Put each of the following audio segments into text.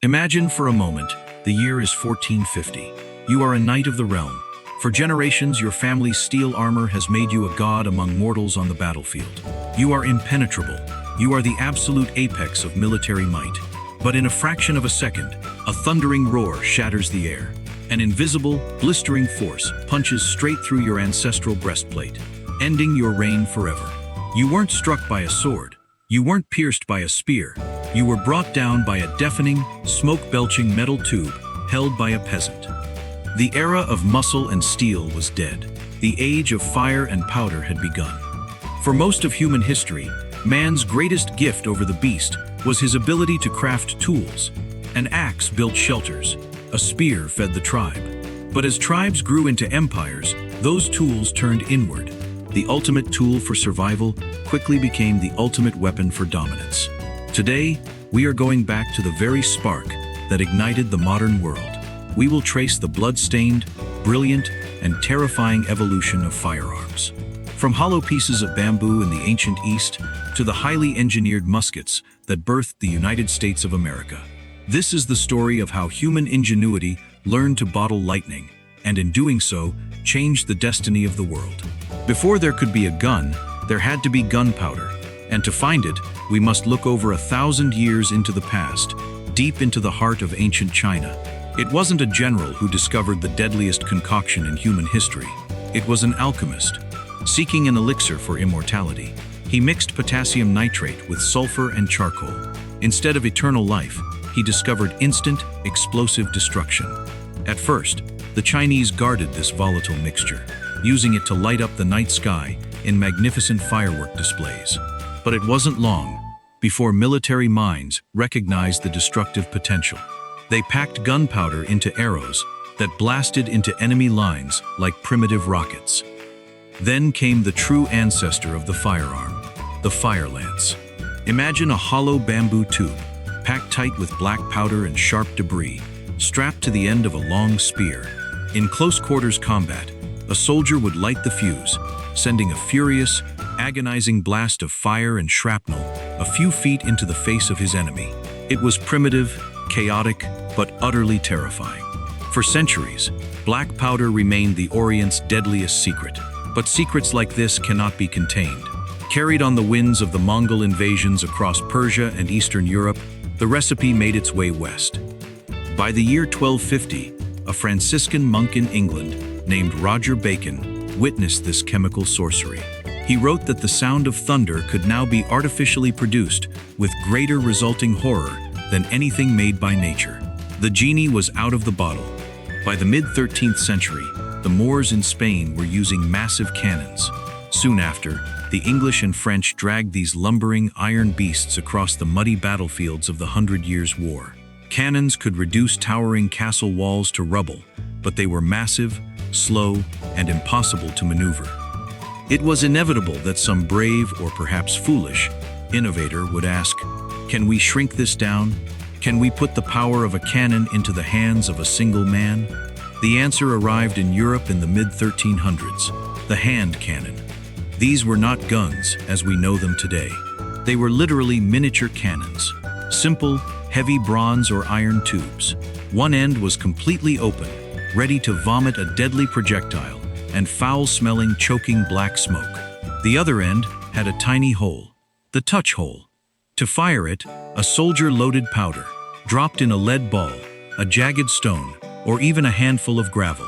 Imagine for a moment, the year is 1450. You are a knight of the realm. For generations, your family's steel armor has made you a god among mortals on the battlefield. You are impenetrable. You are the absolute apex of military might. But in a fraction of a second, a thundering roar shatters the air. An invisible, blistering force punches straight through your ancestral breastplate, ending your reign forever. You weren't struck by a sword. You weren't pierced by a spear. You were brought down by a deafening, smoke-belching metal tube held by a peasant. The era of muscle and steel was dead. The age of fire and powder had begun. For most of human history, man's greatest gift over the beast was his ability to craft tools. An axe built shelters. A spear fed the tribe. But as tribes grew into empires, those tools turned inward. The ultimate tool for survival quickly became the ultimate weapon for dominance. Today, we are going back to the very spark that ignited the modern world. We will trace the blood-stained, brilliant, and terrifying evolution of firearms. From hollow pieces of bamboo in the ancient East to the highly engineered muskets that birthed the United States of America. This is the story of how human ingenuity learned to bottle lightning, and in doing so, changed the destiny of the world. Before there could be a gun, there had to be gunpowder, and to find it, we must look over 1,000 years into the past, deep into the heart of ancient China. It wasn't a general who discovered the deadliest concoction in human history. It was an alchemist, seeking an elixir for immortality. He mixed potassium nitrate with sulfur and charcoal. Instead of eternal life, he discovered instant, explosive destruction. At first, the Chinese guarded this volatile mixture, using it to light up the night sky in magnificent firework displays. But it wasn't long before military minds recognized the destructive potential. They packed gunpowder into arrows that blasted into enemy lines like primitive rockets. Then came the true ancestor of the firearm, the fire lance. Imagine a hollow bamboo tube, packed tight with black powder and sharp debris, strapped to the end of a long spear. In close-quarters combat, a soldier would light the fuse, sending a furious, agonizing blast of fire and shrapnel a few feet into the face of his enemy. It was primitive, chaotic, but utterly terrifying. For centuries, black powder remained the Orient's deadliest secret. But secrets like this cannot be contained. Carried on the winds of the Mongol invasions across Persia and Eastern Europe, the recipe made its way west. By the year 1250, a Franciscan monk in England named Roger Bacon witnessed this chemical sorcery. He wrote that the sound of thunder could now be artificially produced with greater resulting horror than anything made by nature. The genie was out of the bottle. By the mid-13th century, the Moors in Spain were using massive cannons. Soon after, the English and French dragged these lumbering iron beasts across the muddy battlefields of the 100 Years' War. Cannons could reduce towering castle walls to rubble, but they were massive, slow, and impossible to maneuver. It was inevitable that some brave, or perhaps foolish, innovator would ask, "Can we shrink this down? Can we put the power of a cannon into the hands of a single man?" The answer arrived in Europe in the mid-1300s, the hand cannon. These were not guns as we know them today. They were literally miniature cannons, simple, heavy bronze or iron tubes. One end was completely open, ready to vomit a deadly projectile and foul-smelling, choking black smoke. The other end had a tiny hole, the touch hole. To fire it, a soldier loaded powder, dropped in a lead ball, a jagged stone, or even a handful of gravel.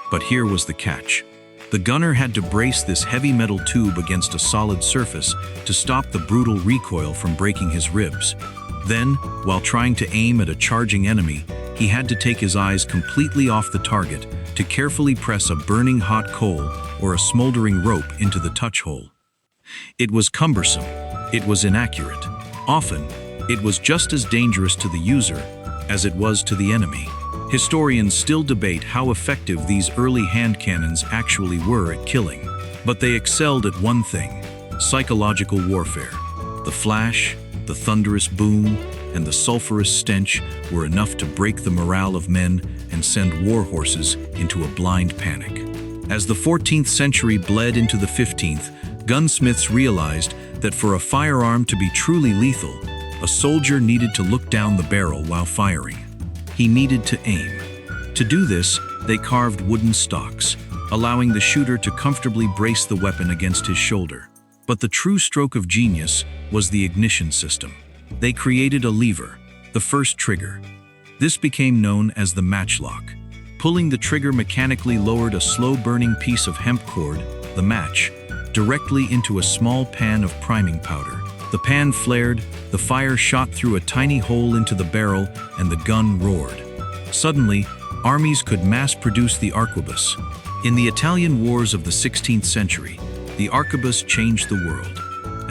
But here was the catch. The gunner had to brace this heavy metal tube against a solid surface to stop the brutal recoil from breaking his ribs. Then, while trying to aim at a charging enemy, he had to take his eyes completely off the target to carefully press a burning hot coal or a smoldering rope into the touch hole. It was cumbersome. It was inaccurate. Often, it was just as dangerous to the user as it was to the enemy. Historians still debate how effective these early hand cannons actually were at killing, but they excelled at one thing: psychological warfare. The flash, the thunderous boom, and the sulfurous stench were enough to break the morale of men and send war horses into a blind panic. As the 14th century bled into the 15th, gunsmiths realized that for a firearm to be truly lethal, A soldier needed to look down the barrel while firing. He needed to aim. To do this, they carved wooden stocks, allowing the shooter to comfortably brace the weapon against his shoulder. But the true stroke of genius was the ignition system. They created a lever, the first trigger. This became known as the matchlock. Pulling the trigger mechanically lowered a slow-burning piece of hemp cord, the match, directly into a small pan of priming powder. The pan flared, the fire shot through a tiny hole into the barrel, and the gun roared. Suddenly, armies could mass-produce the arquebus. In the Italian wars of the 16th century, the arquebus changed the world.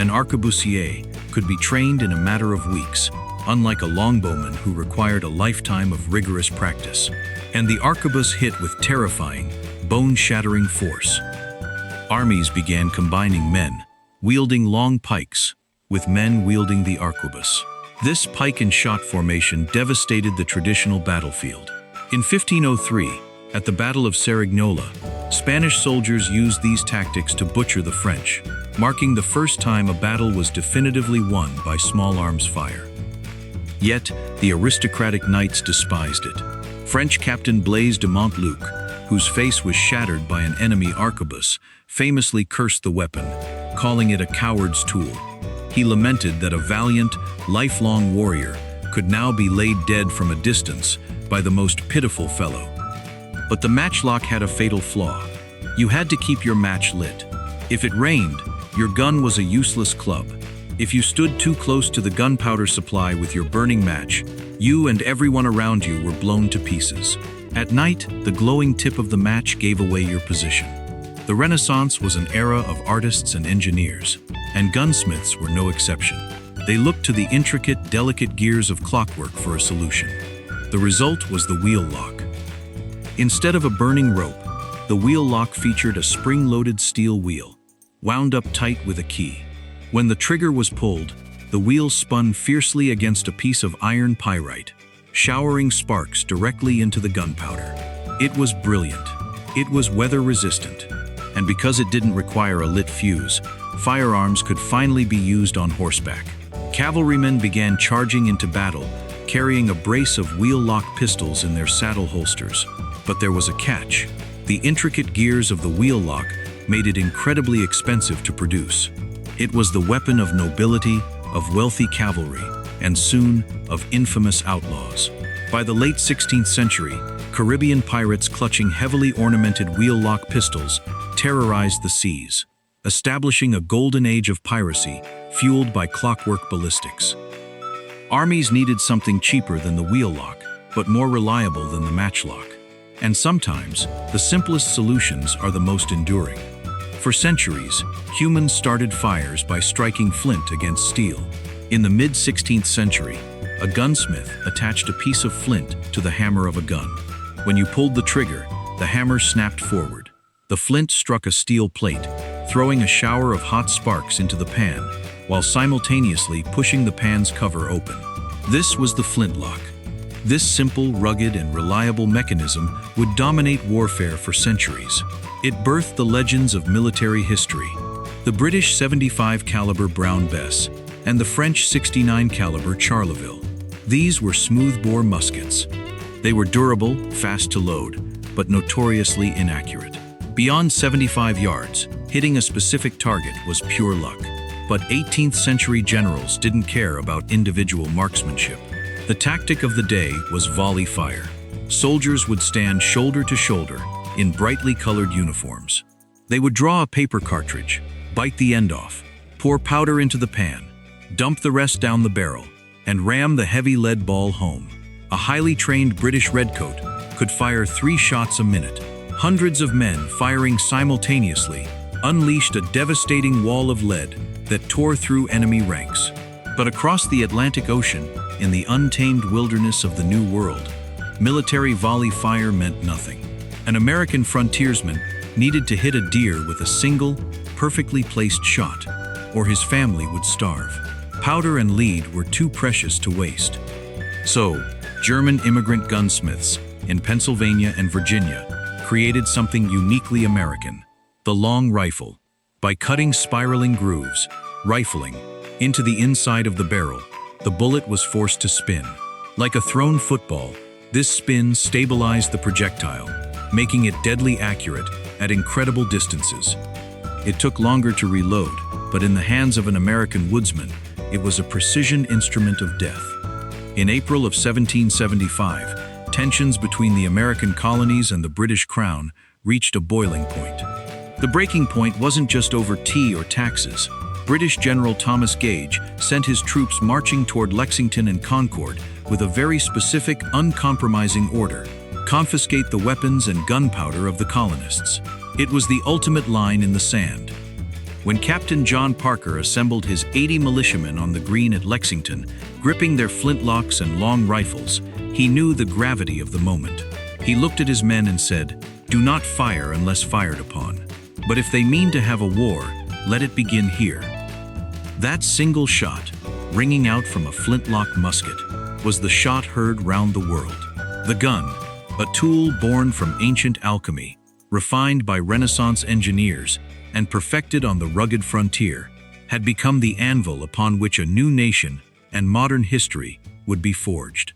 An arquebusier could be trained in a matter of weeks, unlike a longbowman who required a lifetime of rigorous practice. And the arquebus hit with terrifying, bone-shattering force. Armies began combining men, wielding long pikes, with men wielding the arquebus. This pike and shot formation devastated the traditional battlefield. In 1503, at the Battle of Cerignola, Spanish soldiers used these tactics to butcher the French, marking the first time a battle was definitively won by small arms fire. Yet, the aristocratic knights despised it. French Captain Blaise de Montluc, whose face was shattered by an enemy arquebus, famously cursed the weapon, calling it a coward's tool. He lamented that a valiant, lifelong warrior could now be laid dead from a distance by the most pitiful fellow. But the matchlock had a fatal flaw. You had to keep your match lit. If it rained, your gun was a useless club. If you stood too close to the gunpowder supply with your burning match, you and everyone around you were blown to pieces. At night, the glowing tip of the match gave away your position. The Renaissance was an era of artists and engineers, and gunsmiths were no exception. They looked to the intricate, delicate gears of clockwork for a solution. The result was the wheel lock. Instead of a burning rope, the wheel lock featured a spring-loaded steel wheel, wound up tight with a key. When the trigger was pulled, the wheel spun fiercely against a piece of iron pyrite, showering sparks directly into the gunpowder. It was brilliant. It was weather-resistant. And because it didn't require a lit fuse, firearms could finally be used on horseback. Cavalrymen began charging into battle, carrying a brace of wheel-lock pistols in their saddle holsters. But there was a catch. The intricate gears of the wheel lock made it incredibly expensive to produce. It was the weapon of nobility, of wealthy cavalry, and soon of infamous outlaws. By the late 16th century, Caribbean pirates clutching heavily ornamented wheel-lock pistols terrorized the seas, establishing a golden age of piracy fueled by clockwork ballistics. Armies needed something cheaper than the wheel lock, but more reliable than the matchlock. And sometimes, the simplest solutions are the most enduring. For centuries, humans started fires by striking flint against steel. In the mid-16th century, a gunsmith attached a piece of flint to the hammer of a gun. When you pulled the trigger, the hammer snapped forward. The flint struck a steel plate, throwing a shower of hot sparks into the pan, while simultaneously pushing the pan's cover open. This was the flintlock. This simple, rugged, and reliable mechanism would dominate warfare for centuries. It birthed the legends of military history. The British 75 caliber Brown Bess and the French 69 caliber Charleville. These were smoothbore muskets. They were durable, fast to load, but notoriously inaccurate. Beyond 75 yards, hitting a specific target was pure luck. But 18th century generals didn't care about individual marksmanship. The tactic of the day was volley fire. Soldiers would stand shoulder to shoulder in brightly colored uniforms. They would draw a paper cartridge, bite the end off, pour powder into the pan, dump the rest down the barrel, and ram the heavy lead ball home. A highly trained British redcoat could fire 3 shots a minute. Hundreds of men firing simultaneously unleashed a devastating wall of lead that tore through enemy ranks. But across the Atlantic Ocean, in the untamed wilderness of the New World, military volley fire meant nothing. An American frontiersman needed to hit a deer with a single, perfectly placed shot, or his family would starve. Powder and lead were too precious to waste. So, German immigrant gunsmiths in Pennsylvania and Virginia created something uniquely American, the long rifle. By cutting spiraling grooves, rifling, into the inside of the barrel, the bullet was forced to spin. Like a thrown football, this spin stabilized the projectile, making it deadly accurate at incredible distances. It took longer to reload, but in the hands of an American woodsman, it was a precision instrument of death. In April of 1775, tensions between the American colonies and the British Crown reached a boiling point. The breaking point wasn't just over tea or taxes. British General Thomas Gage sent his troops marching toward Lexington and Concord with a very specific, uncompromising order: confiscate the weapons and gunpowder of the colonists. It was the ultimate line in the sand. When Captain John Parker assembled his 80 militiamen on the green at Lexington, gripping their flintlocks and long rifles, he knew the gravity of the moment. He looked at his men and said, "Do not fire unless fired upon. But if they mean to have a war, let it begin here." That single shot, ringing out from a flintlock musket, was the shot heard round the world. The gun, a tool born from ancient alchemy, refined by Renaissance engineers, and perfected on the rugged frontier, had become the anvil upon which a new nation and modern history would be forged.